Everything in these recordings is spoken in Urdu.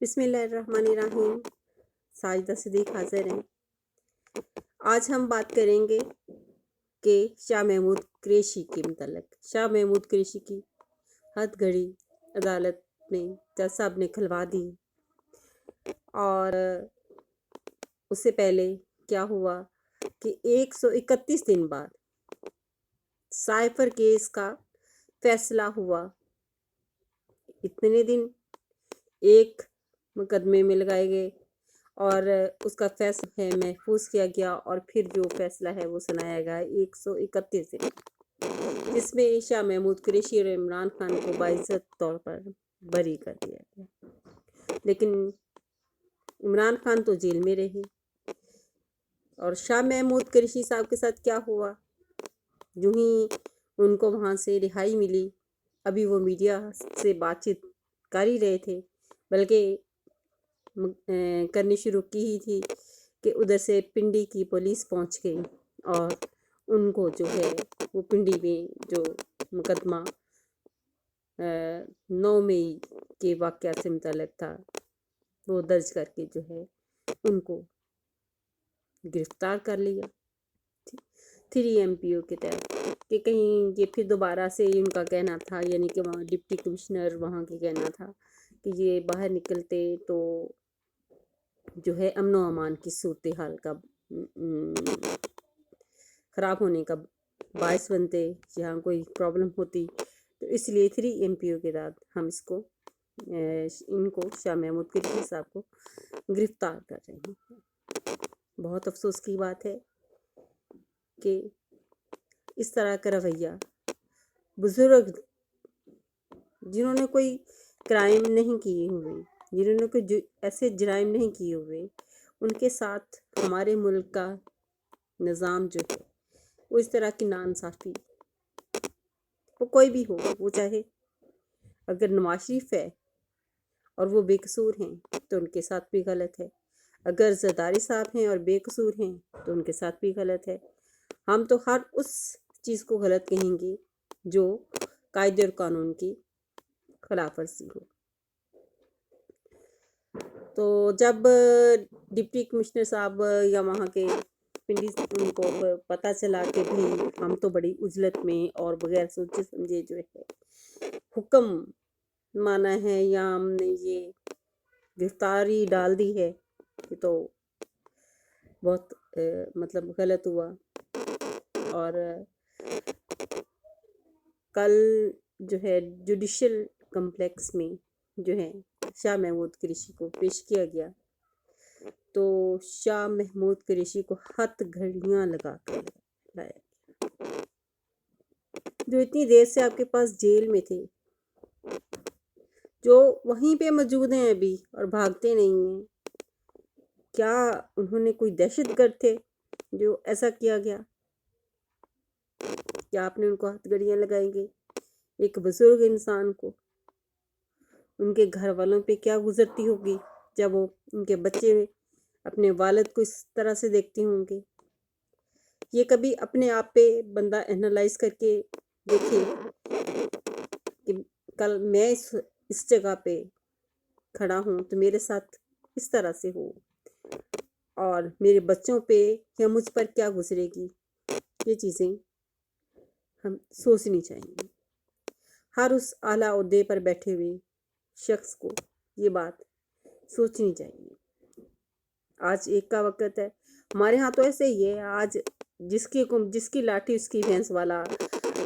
بسم اللہ الرحمن الرحیم۔ ساجدہ صدیق حاضر ہیں۔ آج ہم بات کریں گے کہ شاہ محمود قریشی کے متعلق۔ شاہ محمود قریشی کی ہتھ گھڑی عدالت میں جج صاحب نے کھلوا دی، اور اس سے پہلے کیا ہوا کہ 131 دن بعد سائفر کیس کا فیصلہ ہوا۔ اتنے دن ایک مقدمے میں لگائے گئے اور اس کا فیصلہ ہے محفوظ کیا گیا، اور پھر جو فیصلہ ہے وہ سنایا گیا 131 دن، جس میں شاہ محمود قریشی اور عمران خان کو باعزت طور پر بری کر دیا گیا۔ لیکن عمران خان تو جیل میں رہے، اور شاہ محمود قریشی صاحب کے ساتھ کیا ہوا؟ جو ہی ان کو وہاں سے رہائی ملی، ابھی وہ میڈیا سے بات چیت کر ہی رہے تھے، بلکہ کرنی شروع کی ہی تھی کہ ادھر سے پنڈی کی پولیس پہنچ گئی، اور ان کو جو ہے وہ پنڈی میں جو مقدمہ 9 مئی کے واقعات سے متعلق تھا وہ درج کر کے جو ہے ان کو گرفتار کر لیا 3 MPO کے تحت، کہ کہیں یہ پھر دوبارہ سے ان کا کہنا تھا، یعنی کہ وہاں ڈپٹی کمشنر وہاں کی کہنا تھا کہ یہ باہر نکلتے تو جو ہے امن و امان کی صورتحال کا خراب ہونے کا باعث بنتے، یہاں کوئی پرابلم ہوتی، تو اس لیے 3 MPO کے بعد ہم ان کو شاہ محمود قریشی صاحب کو گرفتار کر رہے ہیں۔ بہت افسوس کی بات ہے کہ اس طرح کا رویہ بزرگ جنہوں نے کوئی کرائم نہیں کیے ہوئے، جنہوں نے کوئی ایسے جرائم نہیں کیے ہوئے، ان کے ساتھ ہمارے ملک کا نظام جو ہے وہ اس طرح کی ناانصافی، وہ کوئی بھی ہو، وہ چاہے اگر نواز شریف ہے اور وہ بے قصور ہیں تو ان کے ساتھ بھی غلط ہے، اگر زرداری صاحب ہیں اور بے قصور ہیں تو ان کے ساتھ بھی غلط ہے۔ ہم تو ہر اس چیز کو غلط کہیں گے جو قاعدے اور قانون کی خلاف ورزی ہو۔ تو جب ڈپٹی کمشنر صاحب یا وہاں کے پنڈی ان کو پتہ چلا کہ بھی ہم تو بڑی عجلت میں اور بغیر سوچے سمجھے جو ہے حکم مانا ہے، یا ہم نے یہ گرفتاری ڈال دی ہے، تو بہت مطلب غلط ہوا۔ اور کل جو ہے جوڈیشل کمپلیکس میں جو ہے شاہ محمود قریشی کو پیش کیا گیا، تو شاہ محمود قریشی کو ہتھ گھڑیاں لگا کر لایا گیا، جو اتنی دیر سے آپ کے پاس جیل میں تھے، جو وہیں پہ موجود ہیں ابھی اور بھاگتے نہیں ہیں۔ کیا انہوں نے کوئی دہشت گرد تھے جو ایسا کیا گیا؟ کیا آپ نے ان کو ہتھ گھڑیاں لگائیں گے؟ ایک بزرگ انسان کو ان کے گھر والوں پہ کیا گزرتی ہوگی جب وہ ان کے بچے اپنے والد کو اس طرح سے دیکھتے ہوں گے؟ یہ کبھی اپنے آپ پہ بندہ انالائز کر کے دیکھے کہ کل میں اس جگہ پہ کھڑا ہوں تو میرے ساتھ اس طرح سے ہو، اور میرے بچوں پہ یا مجھ پر کیا گزرے گی۔ یہ چیزیں ہم سوچنی چاہیے۔ ہر اس اعلیٰ عہدے پر بیٹھے ہوئے شخص کو یہ بات سوچنی چاہیے۔ آج ایک کا وقت ہے، ہمارے ہاں تو ایسے ہی ہے، آج جس کی لاٹھی اس کی بھینس والا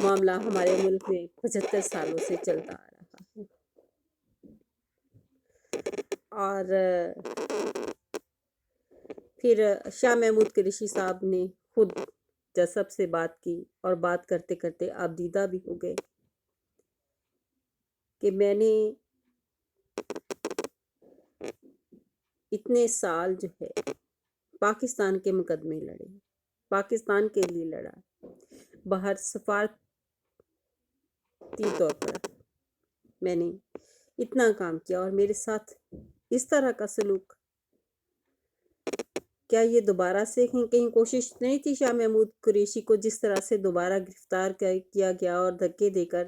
معاملہ ہمارے ملک میں 75 سالوں سے چلتا آ رہا ہے۔ اور پھر شاہ محمود قریشی صاحب نے خود جسب سے بات کی، اور بات کرتے کرتے آپ دیدہ بھی ہو گئے کہ میں نے اتنے سال جو ہے پاکستان کے مقدمے لڑے، پاکستان کے لیے لڑا، باہر سفارتی طور پر میں نے اتنا کام کیا، اور میرے ساتھ اس طرح کا سلوک، کیا یہ دوبارہ سے کہیں کوشش نہیں تھی شاہ محمود قریشی کو جس طرح سے دوبارہ گرفتار کیا گیا اور دھکے دے کر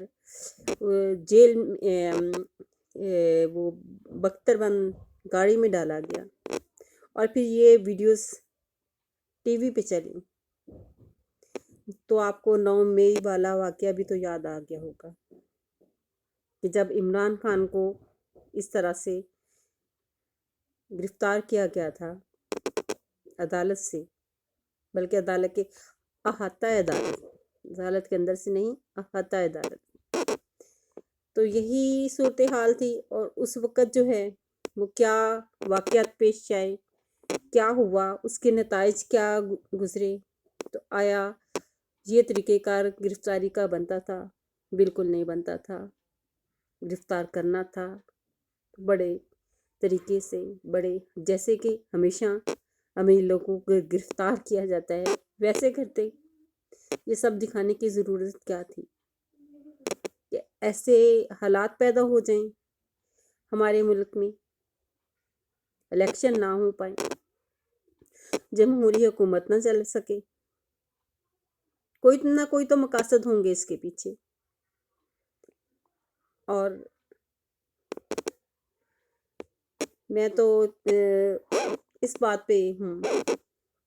جیل وہ بختر بند گاڑی میں ڈالا گیا اور پھر یہ ویڈیوز ٹی وی پہ چلی تو آپ کو 9 مئی والا واقعہ بھی تو یاد آ گیا ہوگا کہ جب عمران خان کو اس طرح سے گرفتار کیا گیا تھا عدالت سے، بلکہ عدالت کے احاطہ عدالت کے اندر سے نہیں، احاطہ عدالت، تو یہی صورتحال تھی۔ اور اس وقت جو ہے وہ کیا واقعات پیش آئے، کیا ہوا، اس کے نتائج کیا گزرے، تو آیا یہ طریقہ کار گرفتاری کا بنتا تھا؟ بالکل نہیں بنتا تھا۔ گرفتار کرنا تھا بڑے طریقے سے، بڑے جیسے کہ ہمیشہ ہمیں لوگوں کو گرفتار کیا جاتا ہے ویسے کرتے۔ یہ سب دکھانے کی ضرورت کیا تھی کہ ایسے حالات پیدا ہو جائیں ہمارے ملک میں، الیکشن نہ ہو پائے، جمہوری حکومت نہ چل سکے؟ کوئی نہ کوئی تو مقاصد ہوں گے اس کے پیچھے۔ اور میں تو اس بات پہ ہوں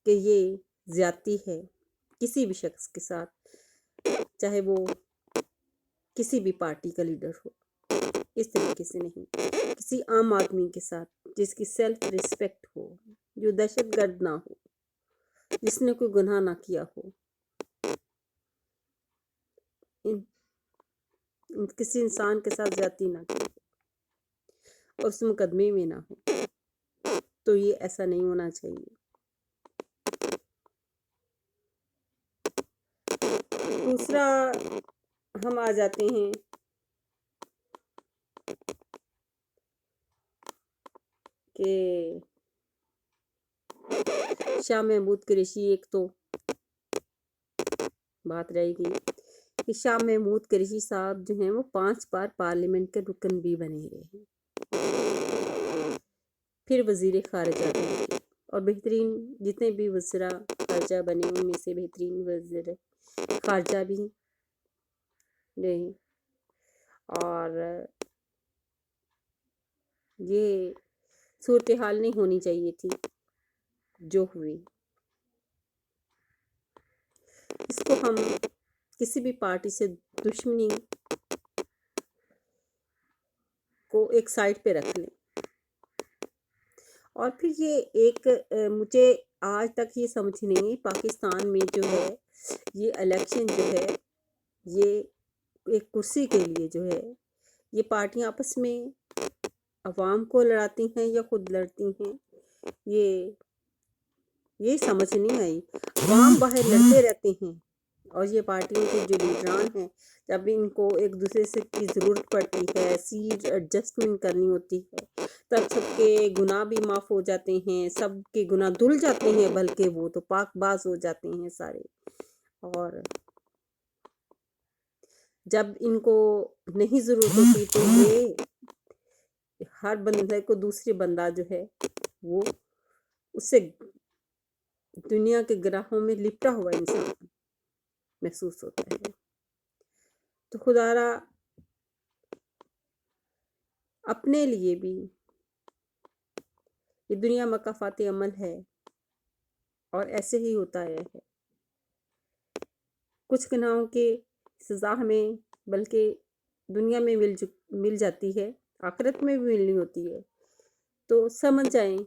کہ یہ زیادتی ہے کسی بھی شخص کے ساتھ، چاہے وہ کسی بھی پارٹی کا لیڈر ہو، اس طریقے سے نہیں۔ کسی عام آدمی کے ساتھ جس کی سیلف ریسپیکٹ ہو، جو دہشت گرد نہ ہو، جس نے کوئی گناہ نہ کیا ہو، کسی انسان کے ساتھ زیادتی نہ کی اور اس مقدمے میں نہ ہو، تو یہ ایسا نہیں ہونا چاہیے۔ دوسرا ہم آ جاتے ہیں کہ شاہ محمود قریشی، ایک تو بات رہے گی کہ شاہ محمود قریشی صاحب جو ہیں وہ 5 بار پارلیمنٹ کے رکن بھی بنے رہے ہیں، پھر وزیر خارجہ بنے، اور بہترین جتنے بھی وزراء خارجہ بنے ان میں سے بہترین وزیر خارجہ بھی رہے۔ اور یہ صورتحال نہیں ہونی چاہیے تھی جو ہوئی۔ اس کو ہم کسی بھی پارٹی سے دشمنی کو ایک سائڈ پہ رکھ لیں۔ اور پھر یہ ایک مجھے آج تک یہ سمجھ نہیں، پاکستان میں جو ہے یہ الیکشن جو ہے یہ ایک کرسی کے لیے جو ہے یہ پارٹیاں آپس میں عوام کو لڑاتی ہیں یا خود لڑتی ہیں، یہ سمجھ نہیں آئی۔ عوام باہر لڑتے رہتے ہیں اور یہ پارٹیوں کے جو لیڈران ہیں جب ان کو ایک دوسرے سے کی ضرورت پڑتی ہے، سیٹ ایڈجسٹمنٹ کرنی ہوتی ہے، تب سب کے گناہ بھی معاف ہو جاتے ہیں، سب کے گناہ دھل جاتے ہیں، بلکہ وہ تو پاک باز ہو جاتے ہیں سارے۔ اور جب ان کو نہیں ضرورت ہوتی تو یہ ہر بندے کو دوسرے بندہ جو ہے وہ اس سے دنیا کے گناہوں میں لپٹا ہوا انسان محسوس ہوتا ہے۔ تو خدا را اپنے لیے بھی یہ دنیا مکافات عمل ہے اور ایسے ہی ہوتا ہے۔ کچھ گناہوں کے سزا ہمیں بلکہ دنیا میں مل جاتی ہے، آخرت میں بھی ملنی ہوتی ہے، تو سمجھ جائیں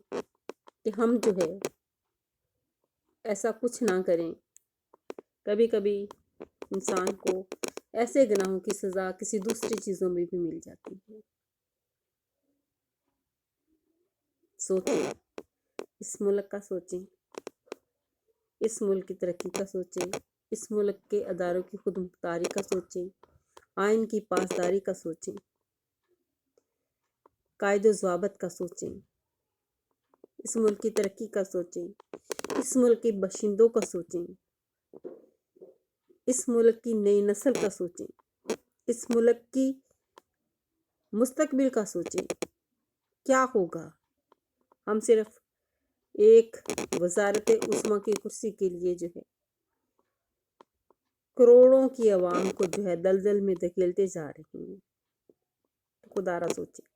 کہ ہم جو ہے ایسا کچھ نہ کریں۔ کبھی کبھی انسان کو ایسے گناہوں کی سزا کسی دوسری چیزوں میں بھی مل جاتی ہے۔ سوچیں، اس ملک کا سوچیں، اس ملک کی ترقی کا سوچیں، اس ملک کے اداروں کی خود مختاری کا سوچیں، آئین کی پاسداری کا سوچیں، قاعد و ضوابط کا سوچیں، اس ملک کی ترقی کا سوچیں، اس ملک کے باشندوں کا سوچیں، اس ملک کی نئی نسل کا سوچیں، اس ملک کی مستقبل کا سوچیں۔ کیا ہوگا؟ ہم صرف ایک وزارت عظمیٰ کی کرسی کے لیے جو ہے کروڑوں کی عوام کو جو ہے دلدل میں دھکیلتے جا رہے ہیں۔ خدا را سوچیں۔